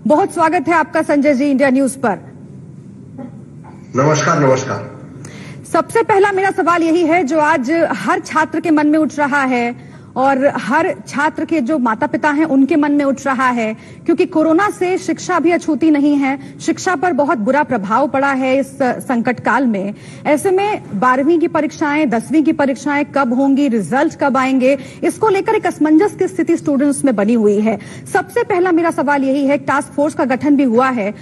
बहुत स्वागत है आपका संजय जी इंडिया न्यूज पर। नमस्कार। नमस्कार। सबसे पहला मेरा सवाल यही है जो आज हर छात्र के मन में उठ रहा है और हर छात्र के जो माता पिता हैं उनके मन में उठ रहा है, क्योंकि कोरोना से शिक्षा भी अछूती नहीं है, शिक्षा पर बहुत बुरा प्रभाव पड़ा है इस संकट काल में। ऐसे में 12वीं की परीक्षाएं, 10वीं की परीक्षाएं कब होंगी, रिजल्ट कब आएंगे, इसको लेकर एक असमंजस की स्थिति स्टूडेंट्स में बनी हुई है। सबसे पहला मेरा सवाल यही है, टास्क फोर्स का गठन भी हुआ है,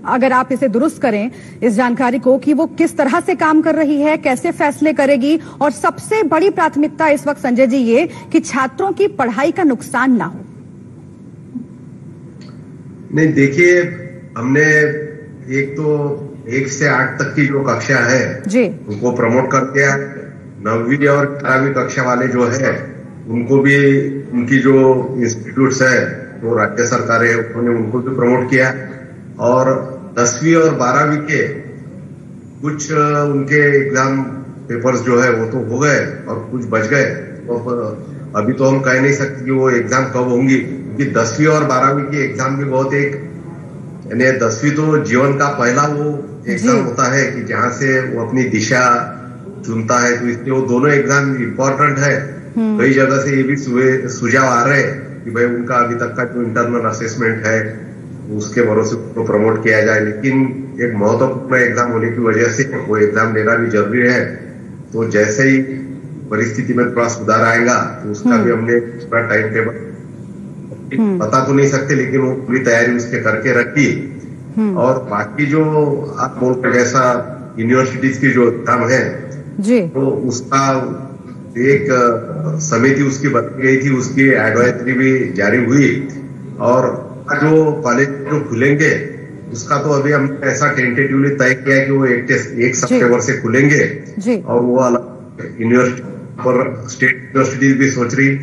अगर आप इसे दुरुस्त करें इस जानकारी को कि वो किस तरह से काम कर रही है, कैसे फैसले करेगी, और सबसे बड़ी प्राथमिकता इस वक्त संजय जी ये कि छात्रों की पढ़ाई का नुकसान ना हो। नहीं, देखिए, हमने एक तो 1 से 8 तक की जो कक्षा है जी उनको प्रमोट कर दिया। 9वीं और 11वीं कक्षा वाले जो है उनको भी, उनकी जो इंस्टीट्यूट्स है वो राज्य सरकार है उन्होंने उनको भी प्रमोट किया। और 10वीं और 12वीं के कुछ उनके एग्जाम पेपर्स जो है वो तो हो गए और कुछ बच गए। और अभी तो हम कह नहीं सकते कि वो एग्जाम कब होंगी, क्योंकि 10वीं और 12वीं की एग्जाम भी बहुत यानी 10वीं तो जीवन का पहला वो एग्जाम होता है कि जहां से वो अपनी दिशा चुनता है, तो इसलिए वो दोनों एग्जाम इम्पोर्टेंट है। कई जगह से ये भी सुझाव आ रहे हैं कि भाई उनका अभी तक का जो इंटरनल असेसमेंट है उसके भरोसे को प्रमोट किया जाए, लेकिन एक महत्वपूर्ण एग्जाम होने की वजह से वो एग्जाम देना भी जरूरी है। तो जैसे ही परिस्थिति में थोड़ा सुधार आएगा तो उसका भी हमने पूरा टाइम टेबल बता तो नहीं सकते, लेकिन वो पूरी तैयारी उसके करके रखी। और बाकी जो आप बोलते जैसा यूनिवर्सिटीज की जो एग्जाम है जी, तो उसका एक समिति उसकी बनाई गई थी, उसकी एडवाइजरी भी जारी हुई। और जो कॉलेज जो खुलेंगे उसका तो अभी हमने ऐसा टेंटेटिवली तय किया है कि वो 1 सितंबर से खुलेंगे और वो अलग यूनिवर्सिटी पर स्टेट यूनिवर्सिटीज भी सोच रही,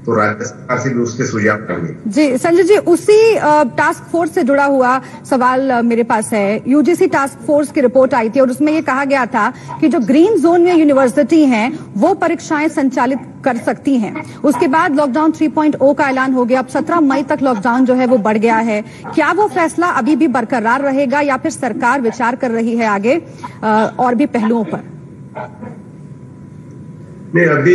तो राज्य सरकार से भी उसके सुझाव करेंगे। जी संजय जी, उसी टास्क फोर्स से जुड़ा हुआ सवाल मेरे पास है। यूजीसी टास्क फोर्स की रिपोर्ट आई थी और उसमें ये कहा गया था कि जो ग्रीन जोन में यूनिवर्सिटी हैं वो परीक्षाएं संचालित कर सकती हैं। उसके बाद लॉकडाउन 3.0 का ऐलान हो गया। अब 17 मई तक लॉकडाउन जो है वो बढ़ गया है। क्या वो फैसला अभी भी बरकरार रहेगा या फिर सरकार विचार कर रही है आगे और भी पहलुओं पर? नहीं, अभी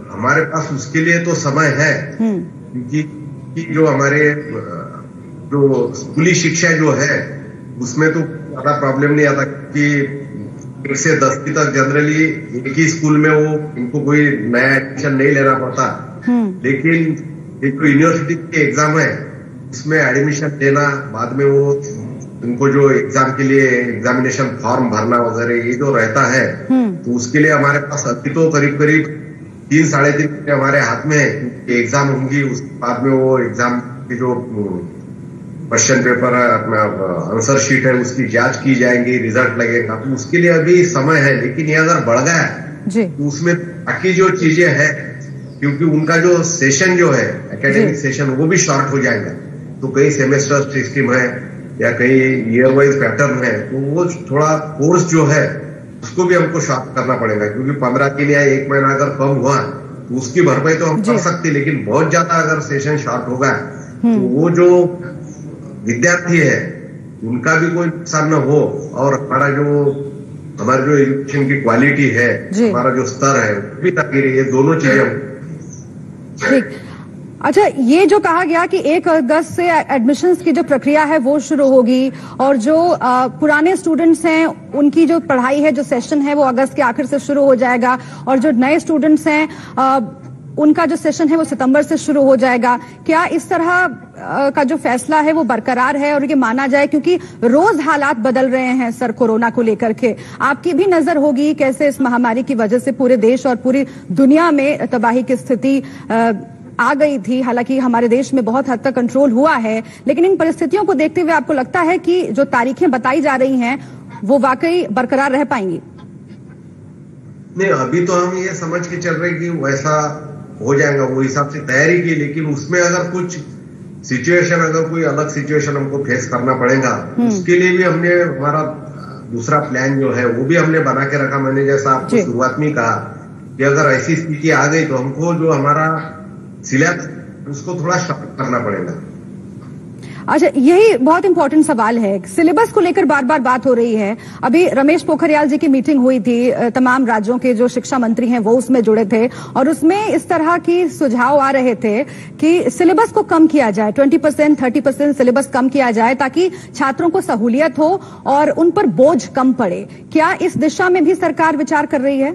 हमारे पास उसके लिए तो समय है, क्योंकि जो हमारे जो स्कूली शिक्षा जो है उसमें तो ज्यादा प्रॉब्लम नहीं आता, कि 1 से 10वीं तक जनरली एक ही स्कूल में वो उनको कोई नया एडमिशन नहीं लेना पड़ता। लेकिन एक यूनिवर्सिटी के एग्जाम है उसमें एडमिशन लेना, बाद में वो उनको जो एग्जाम के लिए एग्जामिनेशन फॉर्म भरना वगैरह ये जो रहता है, तो उसके लिए हमारे पास अभी तो करीब 3-3.5 महीने हमारे हाथ में है। एग्जाम होंगी, उसके बाद में वो एग्जाम की जो क्वेश्चन पेपर है, अपना आंसर शीट है, उसकी जांच की जाएगी, रिजल्ट लगेगा, तो उसके लिए अभी समय है। लेकिन ये अगर बढ़ गया तो उसमें बाकी जो चीजें हैं, क्योंकि उनका जो सेशन जो है एकेडमिक सेशन वो भी शॉर्ट हो जाएगा। तो कई सेमेस्टर सिस्टम है या कई ईयर वाइज पैटर्न है, तो वो थोड़ा कोर्स जो है उसको भी हमको शॉर्ट करना पड़ेगा, क्योंकि 15 दिन या 1 महीना अगर कम हुआ तो उसकी भरपाई तो हम कर सकते, लेकिन बहुत ज्यादा अगर सेशन शॉर्ट होगा तो वो जो विद्यार्थी है उनका भी कोई नुकसान न हो, और हमारी जो एजुकेशन की क्वालिटी है, हमारा जो स्तर है वो भी ताकि ये दोनों चीजें। अच्छा, ये जो कहा गया कि 1 अगस्त से एडमिशन्स की जो प्रक्रिया है वो शुरू होगी और जो पुराने स्टूडेंट्स हैं उनकी जो पढ़ाई है, जो सेशन है वो अगस्त के आखिर से शुरू हो जाएगा, और जो नए स्टूडेंट्स हैं उनका जो सेशन है वो सितंबर से शुरू हो जाएगा। क्या इस तरह का जो फैसला है वो बरकरार है और ये माना जाए, क्योंकि रोज हालात बदल रहे हैं सर कोरोना को लेकर के? आपकी भी नजर होगी कैसे इस महामारी की वजह से पूरे देश और पूरी दुनिया में तबाही की स्थिति आ गई थी। हालांकि हमारे देश में बहुत हद तक कंट्रोल हुआ है, लेकिन इन परिस्थितियों को देखते हुए आपको लगता है कि जो तारीखें बताई जा रही हैं वो वाकई बरकरार रह पाएंगी? नहीं, अभी तो हम ये समझ के चल रहे कि वैसा हो जाएगा, वो हिसाब से तैयारी की। लेकिन उसमें अगर कुछ सिचुएशन, अगर कोई अलग सिचुएशन हमको फेस करना पड़ेगा, उसके लिए भी हमने हमारा दूसरा प्लान जो है वो भी हमने बना के रखा। मैंने जैसा आपको शुरुआत में कहा कि अगर ऐसी स्थिति आ गई तो हमको जो हमारा सिलेबस उसको थोड़ा शॉर्ट करना पड़ेगा। अच्छा, यही बहुत इंपॉर्टेंट सवाल है। सिलेबस को लेकर बार बार बात हो रही है। अभी रमेश पोखरियाल जी की मीटिंग हुई थी, तमाम राज्यों के जो शिक्षा मंत्री हैं वो उसमें जुड़े थे और उसमें इस तरह की सुझाव आ रहे थे कि सिलेबस को कम किया जाए, 20%, 30% सिलेबस कम किया जाए ताकि छात्रों को सहूलियत हो और उन पर बोझ कम पड़े। क्या इस दिशा में भी सरकार विचार कर रही है?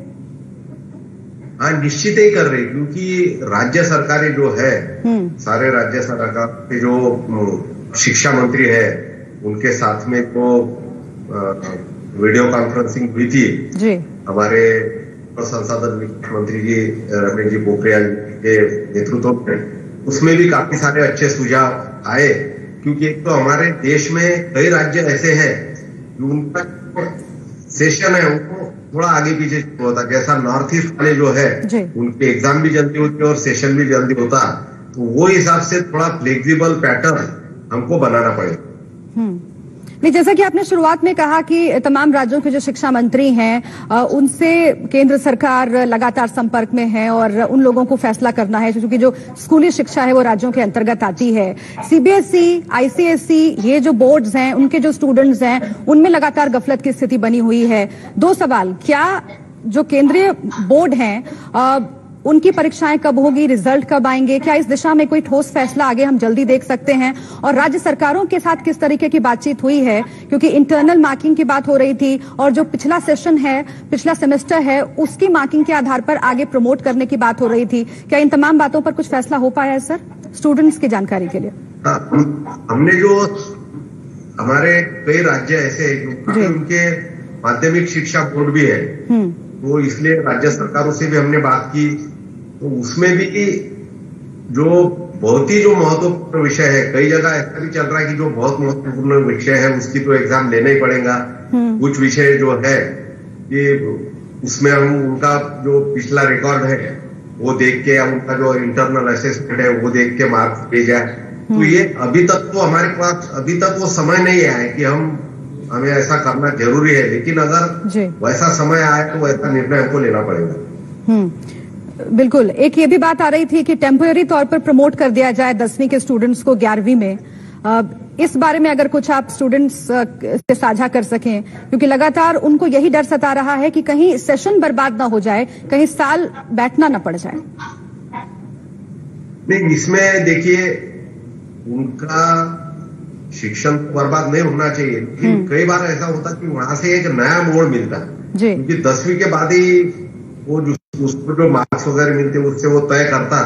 हाँ, निश्चित ही कर रही, क्योंकि राज्य सरकारें जो है, सारे राज्य सरकार के जो शिक्षा मंत्री है उनके साथ में तो वीडियो कॉन्फ्रेंसिंग हुई थी जी। हमारे संसाधन विकास मंत्री जी रमेश जी पोखरियाल के नेतृत्व में, उसमें भी काफी सारे अच्छे सुझाव आए। क्योंकि एक तो हमारे देश में कई राज्य ऐसे हैं जो उनका सेशन है उनको थोड़ा आगे पीछे होता, जैसा नॉर्थ ईस्ट वाले जो है उनके एग्जाम भी जल्दी होते और सेशन भी जल्दी होता, तो वो हिसाब से थोड़ा फ्लेक्सिबल पैटर्न हमको बनाना पड़ेगा। नहीं, जैसा कि आपने शुरुआत में कहा कि तमाम राज्यों के जो शिक्षा मंत्री हैं उनसे केंद्र सरकार लगातार संपर्क में है और उन लोगों को फैसला करना है, क्योंकि जो स्कूली शिक्षा है वो राज्यों के अंतर्गत आती है। सीबीएसई, आईसीएसई, ये जो बोर्ड्स हैं उनके जो स्टूडेंट्स हैं उनमें लगातार गफलत की स्थिति बनी हुई है। दो सवाल, क्या जो केंद्रीय बोर्ड हैं उनकी परीक्षाएं कब होगी, रिजल्ट कब आएंगे, क्या इस दिशा में कोई ठोस फैसला आगे हम जल्दी देख सकते हैं? और राज्य सरकारों के साथ किस तरीके की बातचीत हुई है, क्योंकि इंटरनल मार्किंग की बात हो रही थी और जो पिछला सेशन है, पिछला सेमेस्टर है, उसकी मार्किंग के आधार पर आगे प्रमोट करने की बात हो रही थी। क्या इन तमाम बातों पर कुछ फैसला हो पाया है सर, स्टूडेंट्स की जानकारी के लिए? हमने जो हमारे कई राज्य ऐसे हैं उनके माध्यमिक शिक्षा बोर्ड भी है, तो इसलिए राज्य सरकारों से भी हमने बात की, तो उसमें भी जो बहुत ही जो महत्वपूर्ण विषय है, कई जगह ऐसा भी चल रहा है कि जो बहुत महत्वपूर्ण विषय है उसकी तो एग्जाम लेना ही पड़ेगा। कुछ विषय जो है कि उसमें हम उनका जो पिछला रिकॉर्ड है वो देख के, उनका जो इंटरनल असेसमेंट है वो देख के मार्क्स दे जाए। तो ये अभी तक तो हमारे पास अभी तक वो समय नहीं आया है कि हमें ऐसा करना जरूरी है, लेकिन अगर वैसा समय आए तो वैसा निर्णय हमको लेना पड़ेगा। बिल्कुल। एक ये भी बात आ रही थी कि टेम्पररी तौर पर प्रमोट कर दिया जाए 10वीं के स्टूडेंट्स को 11वीं में। इस बारे में अगर कुछ आप स्टूडेंट्स से साझा कर सकें, क्योंकि लगातार उनको यही डर सता रहा है कि कहीं सेशन बर्बाद ना हो जाए, कहीं साल बैठना ना पड़ जाए। नहीं, इसमें देखिए उनका शिक्षण बर्बाद नहीं होना चाहिए, लेकिन कई बार ऐसा होता कि वहां से एक नया मोड़ मिलता है, क्योंकि 10वीं के बाद ही वो उसको जो मार्क्स वगैरह मिलते हैं उससे वो तय करता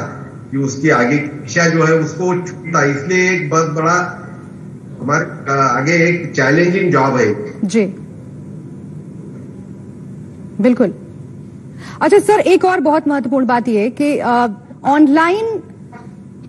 कि उसकी आगे की शिक्षा जो है उसको छूटता। इसलिए एक बहुत बड़ा हमारे आगे एक चैलेंजिंग जॉब है जी। बिल्कुल। अच्छा सर, एक और बहुत महत्वपूर्ण बात यह कि ऑनलाइन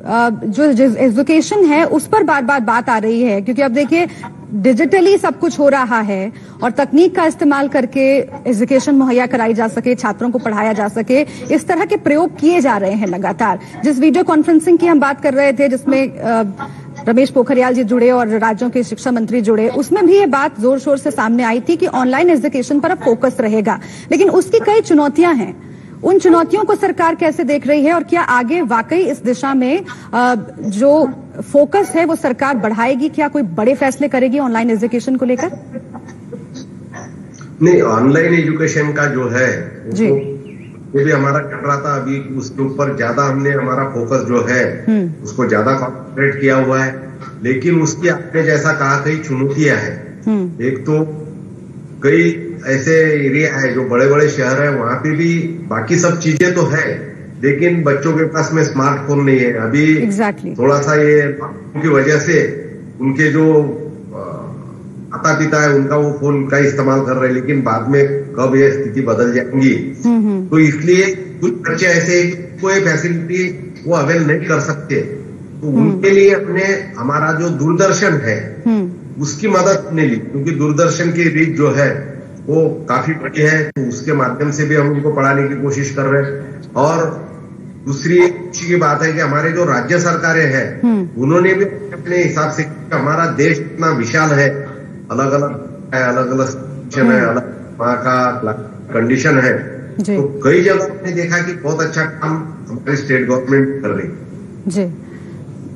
जो एजुकेशन है उस पर बार बार बात आ रही है, क्योंकि अब देखिए डिजिटली सब कुछ हो रहा है और तकनीक का इस्तेमाल करके एजुकेशन मुहैया कराई जा सके, छात्रों को पढ़ाया जा सके, इस तरह के प्रयोग किए जा रहे हैं लगातार। जिस वीडियो कॉन्फ्रेंसिंग की हम बात कर रहे थे, जिसमें रमेश पोखरियाल जी जुड़े और राज्यों के शिक्षा मंत्री जुड़े, उसमें भी ये बात जोर शोर से सामने आई थी कि ऑनलाइन एजुकेशन पर अब फोकस रहेगा, लेकिन उसकी कई चुनौतियां हैं। उन चुनौतियों को सरकार कैसे देख रही है और क्या आगे वाकई इस दिशा में जो फोकस है वो सरकार बढ़ाएगी? क्या कोई बड़े फैसले करेगी ऑनलाइन एजुकेशन को लेकर? नहीं, ऑनलाइन एजुकेशन का जो है वो भी हमारा चल रहा था, अभी उसके ऊपर ज्यादा हमने हमारा फोकस जो है उसको ज्यादा कॉन्सेंट्रेट किया हुआ है, लेकिन उसकी आपने जैसा कहा कई चुनौतियां हैं। एक तो कई ऐसे एरिया है जो बड़े बड़े शहर है, वहां पे भी बाकी सब चीजें तो है, लेकिन बच्चों के पास में स्मार्टफोन नहीं है अभी। थोड़ा सा ये की वजह से उनके जो माता पिता है उनका वो फोन का इस्तेमाल कर रहे हैं, लेकिन बाद में कब ये स्थिति बदल जाएंगी, तो इसलिए कुछ बच्चे ऐसे कोई फैसिलिटी वो अवेल नहीं कर सकते, तो उनके लिए अपने हमारा जो दूरदर्शन है उसकी मदद हमने ली, क्योंकि दूरदर्शन की रीच जो है वो काफी बड़ी है, तो उसके माध्यम से भी हम उनको पढ़ाने की कोशिश कर रहे हैं। और दूसरी खुशी की बात है कि हमारे जो राज्य सरकारें हैं उन्होंने भी अपने हिसाब से, हमारा देश इतना विशाल है, अलग अलग है, अलग अलग वहाँ का कंडीशन है, तो कई जगह हमने देखा कि बहुत अच्छा काम हमारी स्टेट गवर्नमेंट कर रही है। जी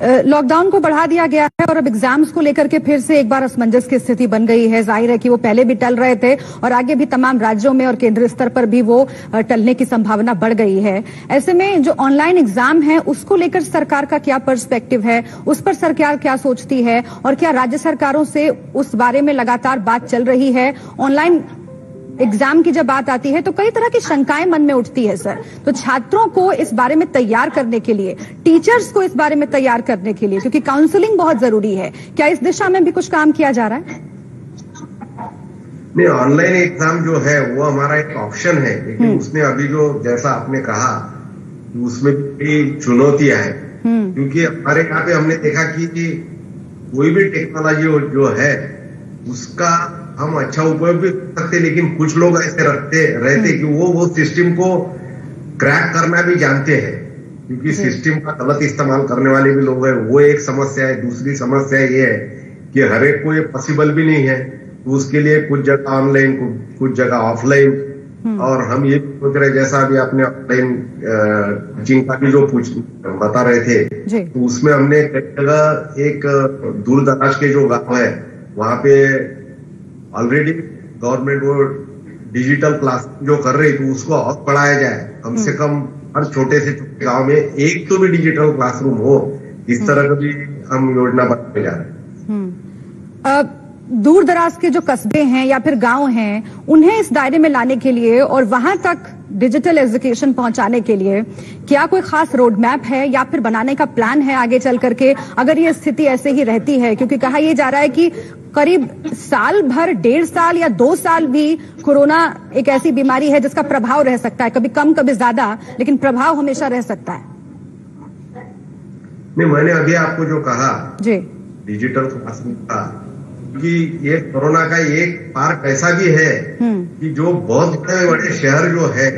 लॉकडाउन को बढ़ा दिया गया है और अब एग्जाम्स को लेकर के फिर से एक बार असमंजस की स्थिति बन गई है। जाहिर है कि वो पहले भी टल रहे थे और आगे भी तमाम राज्यों में और केंद्रीय स्तर पर भी वो टलने की संभावना बढ़ गई है। ऐसे में जो ऑनलाइन एग्जाम है उसको लेकर सरकार का क्या पर्सपेक्टिव है, उस पर सरकार क्या सोचती है और क्या राज्य सरकारों से उस बारे में लगातार बात चल रही है? ऑनलाइन एग्जाम की जब बात आती है तो कई तरह की शंकाएं मन में उठती है सर। तो छात्रों को इस बारे में तैयार करने के लिए, टीचर्स को इस बारे में तैयार करने के लिए, क्योंकि काउंसलिंग बहुत जरूरी है, क्या इस दिशा में भी कुछ काम किया जा रहा है? नहीं, ऑनलाइन एग्जाम जो है वो हमारा एक ऑप्शन है, लेकिन उसने अभी जो जैसा आपने कहा उसमें भी चुनौतियां हैं, क्योंकि हमारे यहाँ पे हमने देखा कि कोई भी टेक्नोलॉजी जो है उसका हम अच्छा उपयोग भी कर सकते, लेकिन कुछ लोग ऐसे रहते कि वो सिस्टम को क्रैक करना भी जानते हैं, क्योंकि सिस्टम का गलत इस्तेमाल करने वाले भी लोग हैं। वो एक समस्या है। दूसरी समस्या ये है कि हर एक को ये पॉसिबल भी नहीं है, तो उसके लिए कुछ जगह ऑनलाइन, कुछ जगह ऑफलाइन। और हम ये सोच रहे, जैसा अभी आपने ऑनलाइन टीचिंग का भी जो बता रहे थे, तो उसमें हमने कई जगह एक दूर दराज के जो गाँव है वहां पे ऑलरेडी गवर्नमेंट वो डिजिटल क्लास जो कर रही थी उसको और बढ़ाया जाए। कम से कम हर छोटे से छोटे गांव में एक तो भी डिजिटल क्लासरूम हो, इस तरह का भी हम योजना बनाने जा रहे हैं। दूर दराज के जो कस्बे हैं या फिर गांव हैं, उन्हें इस दायरे में लाने के लिए और वहां तक डिजिटल एजुकेशन पहुंचाने के लिए क्या कोई खास रोड मैप है या फिर बनाने का प्लान है आगे चल करके, अगर ये स्थिति ऐसे ही रहती है? क्योंकि कहा यह जा रहा है कि करीब साल भर, 1.5 साल या 2 साल भी कोरोना एक ऐसी बीमारी है जिसका प्रभाव रह सकता है, कभी कम कभी ज्यादा, लेकिन प्रभाव हमेशा रह सकता है। नहीं, मैंने अभी आपको जो कहा जी, डिजिटल क्लासरूम का, कि ये कोरोना का एक पार्ट ऐसा भी है कि जो बहुत बड़े शहर जो है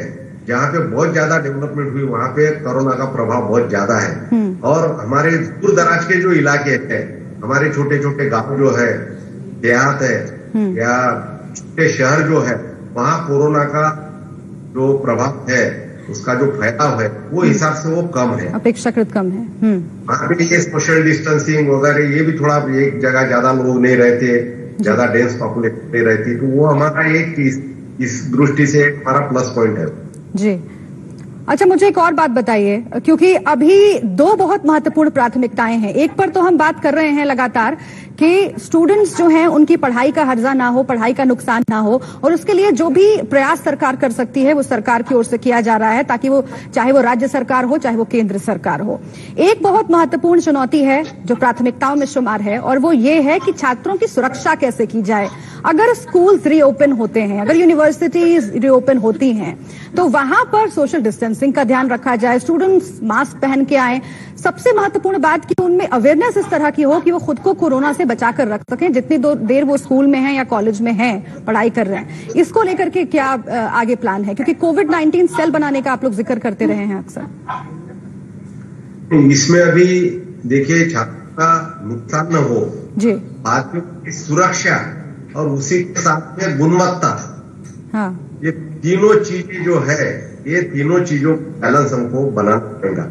जहाँ पे बहुत ज्यादा डेवलपमेंट हुई, वहां पे कोरोना का प्रभाव बहुत ज्यादा है। और हमारे दूर दराज के जो इलाके हैं, हमारे छोटे छोटे गांव जो है, देहात है या छोटे शहर जो है, वहां कोरोना का जो प्रभाव है, उसका जो फैलाव है वो हिसाब से वो कम है, अपेक्षाकृत कम है। वहां पे ये सोशल डिस्टेंसिंग वगैरह ये भी थोड़ा, एक जगह ज्यादा लोग नहीं रहते, ज्यादा डेंस पॉपुलेशन नहीं रहती, तो वो हमारा एक इस दृष्टि से हमारा प्लस पॉइंट है। जी, अच्छा, मुझे एक और बात बताइए, क्योंकि अभी 2 बहुत महत्वपूर्ण प्राथमिकताएं हैं। एक पर तो हम बात कर रहे हैं लगातार कि स्टूडेंट्स जो हैं उनकी पढ़ाई का हर्जा ना हो, पढ़ाई का नुकसान ना हो, और उसके लिए जो भी प्रयास सरकार कर सकती है वो सरकार की ओर से किया जा रहा है, ताकि वो, चाहे वो राज्य सरकार हो चाहे वो केंद्र सरकार हो। एक बहुत महत्वपूर्ण चुनौती है जो प्राथमिकताओं में शुमार है, और वो ये है कि छात्रों की सुरक्षा कैसे की जाए। अगर स्कूल्स रीओपन होते हैं, अगर यूनिवर्सिटीज रीओपन होती हैं, तो वहां पर सोशल डिस्टेंसिंग का ध्यान रखा जाए, स्टूडेंट्स मास्क पहन के आए। सबसे महत्वपूर्ण बात कि उनमें अवेयरनेस इस तरह की हो कि वो खुद को कोरोना से बचाकर रख सकें, जितनी देर वो स्कूल में हैं या कॉलेज में हैं, पढ़ाई कर रहे हैं। इसको लेकर के क्या आगे प्लान है? क्योंकि कोविड-19 सेल बनाने का आप लोग जिक्र करते रहे हैं अक्सर। इसमें अभी देखिए, छात्रों का नुकसान न हो जी, बात में सुरक्षा और उसी के साथ में गुणवत्ता, हाँ, ये तीनों चीजें जो है, ये तीनों चीजों का बैलेंस हमको बनाना पड़ेगा।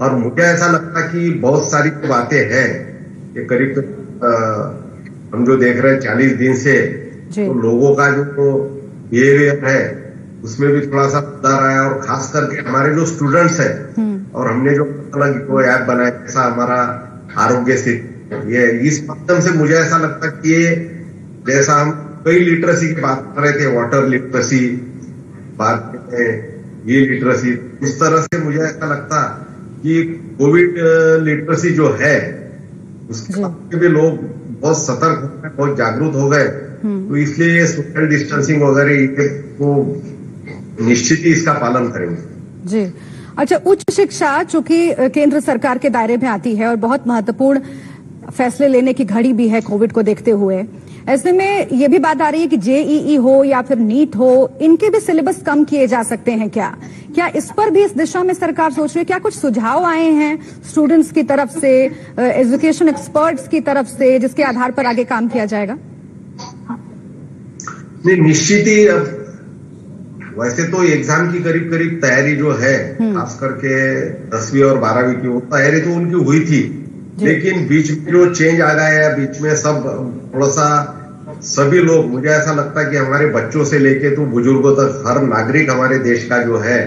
और मुझे ऐसा लगता कि बहुत सारी बातें हैं, ये करीब हम जो देख रहे हैं 40 दिन से, तो लोगों का जो बिहेवियर है उसमें भी थोड़ा सा सुधार आया, और खास करके हमारे जो स्टूडेंट्स हैं, और हमने जो अलग वो ऐप बनाया, जैसा हमारा आरोग्य सेतु, ये इस माध्यम से मुझे ऐसा लगता कि ये, जैसा हम कई लिटरेसी की बात कर रहे थे, वाटर लिटरेसी बात करते हैं, ये लिटरेसी, उस तरह से मुझे ऐसा लगता कि कोविड लिटरेसी जो है उसके भी लोग बहुत सतर्क हो गए, बहुत जागरूक हो गए, तो इसलिए सोशल डिस्टेंसिंग वगैरह को निश्चित ही इसका पालन करेंगे। जी, अच्छा, उच्च शिक्षा चूंकि केंद्र सरकार के दायरे में आती है और बहुत महत्वपूर्ण फैसले लेने की घड़ी भी है कोविड को देखते हुए, ऐसे में ये भी बात आ रही है कि जेईई हो या फिर नीट हो, इनके भी सिलेबस कम किए जा सकते हैं क्या इस पर भी इस दिशा में सरकार सोच रही है? क्या कुछ सुझाव आए हैं स्टूडेंट्स की तरफ से, एजुकेशन एक्सपर्ट्स की तरफ से, जिसके आधार पर आगे काम किया जाएगा? नहीं, निश्चित ही। अब वैसे तो एग्जाम की करीब करीब तैयारी जो है, खास करके 10वीं और 12वीं की, वो तैयारी तो उनकी हुई थी, लेकिन बीच में जो चेंज आ गया है, बीच में सब थोड़ा सा सभी लोग, मुझे ऐसा लगता है कि हमारे बच्चों से लेके तो बुजुर्गों तक हर नागरिक हमारे देश का जो है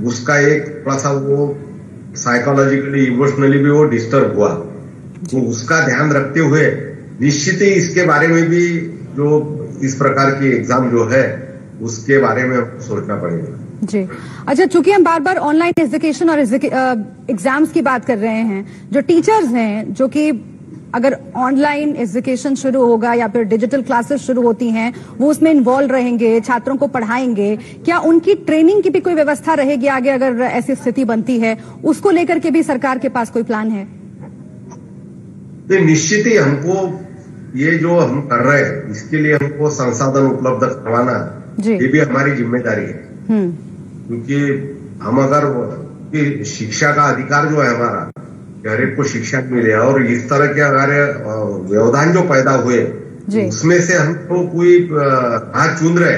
उसका एक थोड़ा सा वो साइकोलॉजिकली इमोशनली भी वो डिस्टर्ब हुआ, तो उसका ध्यान रखते हुए निश्चित ही इसके बारे में भी जो इस प्रकार की एग्जाम जो है उसके बारे में सोचना पड़ेगा। जी अच्छा, चूंकि हम बार बार ऑनलाइन एजुकेशन और एग्जाम्स की बात कर रहे हैं, जो टीचर्स हैं जो कि अगर ऑनलाइन एजुकेशन शुरू होगा या फिर डिजिटल क्लासेस शुरू होती हैं वो उसमें इन्वॉल्व रहेंगे, छात्रों को पढ़ाएंगे, क्या उनकी ट्रेनिंग की भी कोई व्यवस्था रहेगी आगे अगर ऐसी स्थिति बनती है? उसको लेकर के भी सरकार के पास कोई प्लान है? निश्चित ही हमको ये जो हम कर रहे हैं इसके लिए हमको संसाधन उपलब्ध करवाना ये भी हमारी जिम्मेदारी है, क्योंकि हम अगर शिक्षा का अधिकार जो है हमारा, हर एक को शिक्षा मिले और इस तरह के हमारे व्यवधान जो पैदा हुए उसमें से हमको कोई हाथ चुन रहे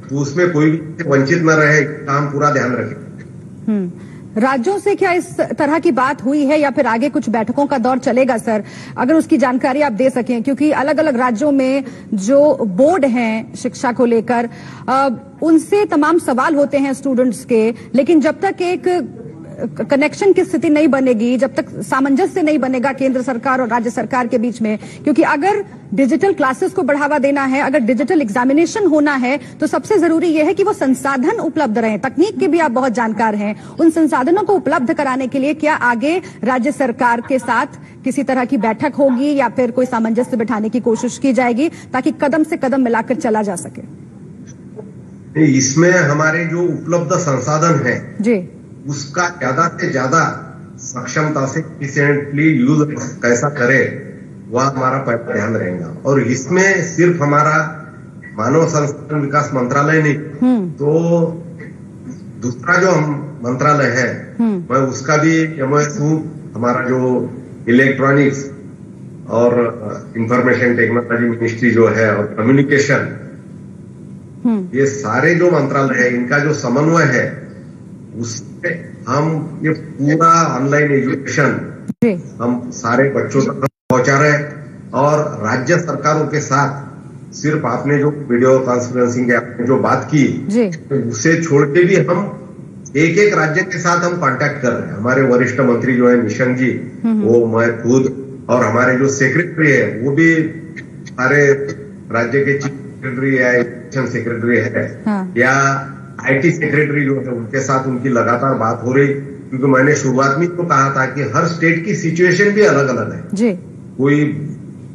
तो उसमें कोई भी वंचित न रहे, काम पूरा ध्यान रखें। राज्यों से क्या इस तरह की बात हुई है या फिर आगे कुछ बैठकों का दौर चलेगा सर? अगर उसकी जानकारी आप दे सकें, क्योंकि अलग अलग राज्यों में जो बोर्ड हैं शिक्षा को लेकर उनसे तमाम सवाल होते हैं स्टूडेंट्स के, लेकिन जब तक एक कनेक्शन की स्थिति नहीं बनेगी, जब तक सामंजस्य नहीं बनेगा केंद्र सरकार और राज्य सरकार के बीच में, क्योंकि अगर डिजिटल क्लासेस को बढ़ावा देना है, अगर डिजिटल एग्जामिनेशन होना है तो सबसे जरूरी यह है कि वो संसाधन उपलब्ध रहें। तकनीक के भी आप बहुत जानकार हैं, उन संसाधनों को उपलब्ध कराने के लिए क्या आगे राज्य सरकार के साथ किसी तरह की बैठक होगी या फिर कोई सामंजस्य बिठाने की कोशिश की जाएगी ताकि कदम से कदम मिलाकर चला जा सके? इसमें हमारे जो उपलब्ध संसाधन है जी उसका ज्यादा से ज्यादा सक्षमता से एफिशिएंटली यूज कैसा करे वह हमारा पहला ध्यान रहेगा। और इसमें सिर्फ हमारा मानव संसाधन विकास मंत्रालय नहीं तो दूसरा जो मंत्रालय है मैं उसका भी हमारा जो इलेक्ट्रॉनिक्स और इंफॉर्मेशन टेक्नोलॉजी मिनिस्ट्री जो है और कम्युनिकेशन, ये सारे जो मंत्रालय है इनका जो समन्वय है उससे हम ये पूरा ऑनलाइन एजुकेशन हम सारे बच्चों तक पहुंचा रहे हैं। और राज्य सरकारों के साथ सिर्फ आपने जो वीडियो कॉन्फ्रेंसिंग के आपने जो बात की उसे छोड़ के भी हम एक एक राज्य के साथ हम कांटेक्ट कर रहे हैं। हमारे वरिष्ठ मंत्री जो है निशंक जी, वो मैं खुद और हमारे जो सेक्रेटरी है वो भी सारे राज्य के चीफ सेक्रेटरी या एजुकेशन सेक्रेटरी है या IT सेक्रेटरी जो है उनके साथ उनकी लगातार बात हो रही, क्योंकि मैंने शुरुआत में तो कहा था कि हर स्टेट की सिचुएशन भी अलग अलग है जी। कोई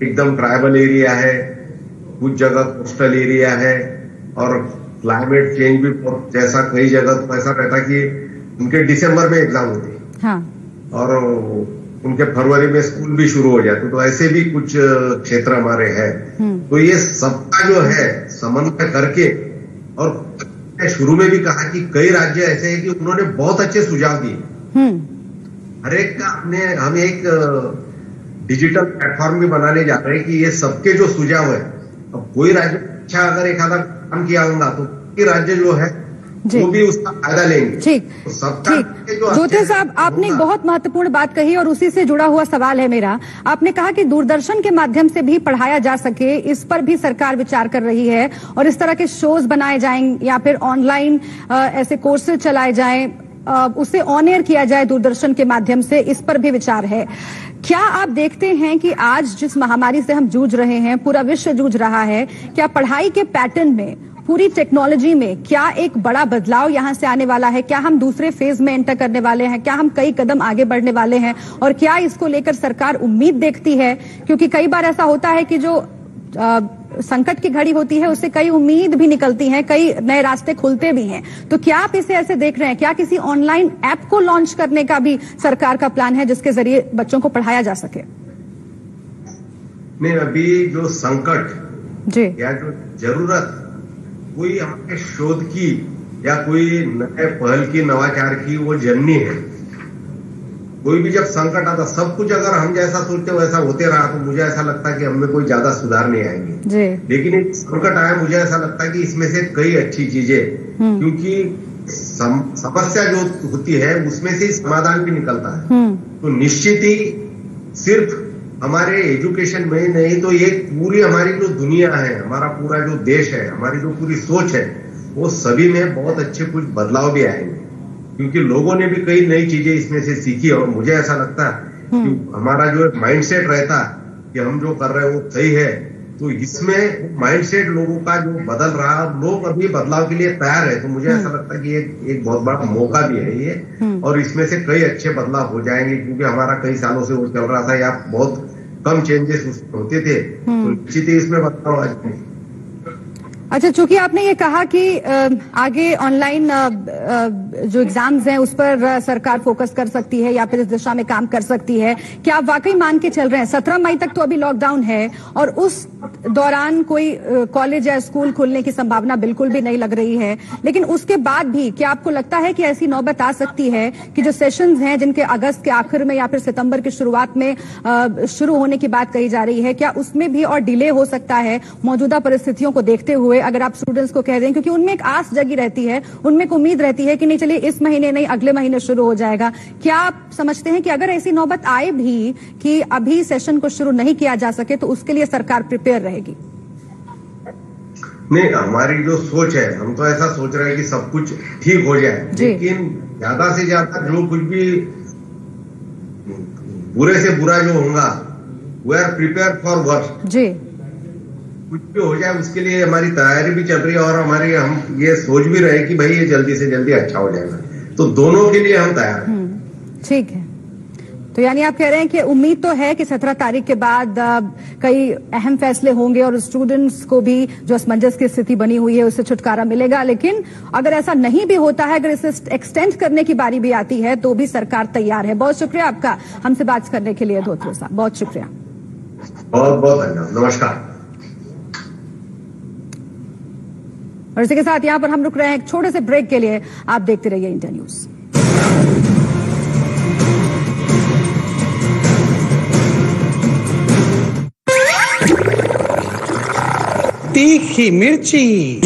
एकदम ट्राइबल एरिया है, कुछ जगह कोस्टल एरिया है और क्लाइमेट चेंज भी जैसा कई जगह तो ऐसा रहता कि उनके दिसंबर में एग्जाम होती और उनके फरवरी में स्कूल भी शुरू हो जाते, तो ऐसे भी कुछ क्षेत्र हमारे हैं। तो ये सबका जो है समन्वय करके, और शुरू में भी कहा कि कई राज्य ऐसे हैं कि उन्होंने बहुत अच्छे सुझाव दिए, हर एक का हम एक डिजिटल प्लेटफॉर्म भी बनाने जा रहे हैं कि ये सबके जो सुझाव है, अब कोई राज्य अच्छा अगर एक आधा काम किया होगा तो राज्य जो है वो भी उसका फायदा लेंगे। ठीक ठीक। ज्योति साहब, आपने एक बहुत महत्वपूर्ण बात कही और उसी से जुड़ा हुआ सवाल है मेरा। आपने कहा कि दूरदर्शन के माध्यम से भी पढ़ाया जा सके, इस पर भी सरकार विचार कर रही है और इस तरह के शोज बनाए जाएं या फिर ऑनलाइन ऐसे कोर्सेज चलाए जाएं, उसे ऑन एयर किया जाए दूरदर्शन के माध्यम से, इस पर भी विचार है। क्या आप देखते हैं कि आज जिस महामारी से हम जूझ रहे हैं, पूरा विश्व जूझ रहा है, क्या पढ़ाई के पैटर्न में, पूरी टेक्नोलॉजी में क्या एक बड़ा बदलाव यहां से आने वाला है? क्या हम दूसरे फेज में एंटर करने वाले हैं? क्या हम कई कदम आगे बढ़ने वाले हैं? और क्या इसको लेकर सरकार उम्मीद देखती है? क्योंकि कई बार ऐसा होता है कि जो संकट की घड़ी होती है उससे कई उम्मीद भी निकलती है, कई नए रास्ते खुलते भी हैं। तो क्या आप इसे ऐसे देख रहे हैं? क्या किसी ऑनलाइन ऐप को लॉन्च करने का भी सरकार का प्लान है जिसके जरिए बच्चों को पढ़ाया जा सके? नहीं, अभी जो संकट जी या जो जरूरत कोई हमारे शोध की या कोई नए पहल की, नवाचार की वो जननी है। कोई भी जब संकट आता, सब कुछ अगर हम जैसा सोचते वैसा होते रहा तो मुझे ऐसा लगता है कि हमें कोई ज्यादा सुधार नहीं आएंगे। लेकिन एक संकट आया, मुझे ऐसा लगता है कि इसमें से कई अच्छी चीजें, क्योंकि समस्या जो होती है उसमें से समाधान भी निकलता है। तो निश्चित ही सिर्फ हमारे एजुकेशन में ही नहीं तो ये पूरी हमारी जो दुनिया है, हमारा पूरा जो देश है, हमारी जो पूरी सोच है, वो सभी में बहुत अच्छे कुछ बदलाव भी आएंगे, क्योंकि लोगों ने भी कई नई चीजें इसमें से सीखी। और मुझे ऐसा लगता है कि हमारा जो माइंडसेट रहता कि हम जो कर रहे हैं वो सही है, तो इसमें माइंडसेट लोगों का जो बदल रहा, लोग अभी बदलाव के लिए तैयार है। तो मुझे ऐसा लगता है कि एक बहुत बड़ा मौका भी है ये, और इसमें से कई अच्छे बदलाव हो जाएंगे, क्योंकि हमारा कई सालों से वो चल रहा था या बहुत कम चेंजेस होते थे, तो निश्चित ही इसमें बदलाव आ। अच्छा, चूंकि आपने ये कहा कि आगे ऑनलाइन जो एग्जाम्स हैं उस पर सरकार फोकस कर सकती है या फिर इस दिशा में काम कर सकती है, क्या आप वाकई मान के चल रहे हैं 17 मई तक तो अभी लॉकडाउन है और उस दौरान कोई कॉलेज या स्कूल खुलने की संभावना बिल्कुल भी नहीं लग रही है, लेकिन उसके बाद भी क्या आपको लगता है कि ऐसी नौबत आ सकती है कि जो सेशंस हैं जिनके अगस्त के आखिर में या फिर सितंबर की शुरुआत में शुरू होने की बात कही जा रही है, क्या उसमें भी और डिले हो सकता है मौजूदा परिस्थितियों को देखते हुए? अगर आप स्टूडेंट्स को कह दें, क्योंकि उनमें एक आस जगी रहती है, उनमें एक उम्मीद रहती है कि नहीं चलिए इस महीने नहीं अगले महीने शुरू हो जाएगा, क्या आप समझते हैं कि अगर ऐसी नौबत आए भी कि अभी सेशन को शुरू नहीं किया जा सके तो उसके लिए सरकार प्रिपेयर रहेगी? नहीं, हमारी जो सोच है, हम तो ऐसा सोच रहे हैं कि सब कुछ ठीक हो जाए, लेकिन ज्यादा से ज्यादा जो कुछ भी बुरे से बुरा जो होगा, we are prepare for worst. जी, कुछ भी हो जाए उसके लिए हमारी तैयारी भी चल रही है, और हम ये सोच भी रहे कि भाई ये जल्दी से जल्दी अच्छा हो जाएगा, तो दोनों के लिए हम तैयार हैं। ठीक है, तो यानी आप कह रहे हैं कि उम्मीद तो है कि 17 तारीख के बाद कई अहम फैसले होंगे और स्टूडेंट्स को भी जो असमंजस की स्थिति बनी हुई है उससे छुटकारा मिलेगा, लेकिन अगर ऐसा नहीं भी होता है, अगर इसे एक्सटेंड करने की बारी भी आती है तो भी सरकार तैयार है। बहुत शुक्रिया आपका हमसे बात करने के लिए धोत्रे साहब, बहुत शुक्रिया। बहुत बहुत धन्यवाद, नमस्कार। और इसी के साथ यहां पर हम रुक रहे हैं एक छोटे से ब्रेक के लिए। आप देखते रहिए इंडिया न्यूज। तीखी मिर्ची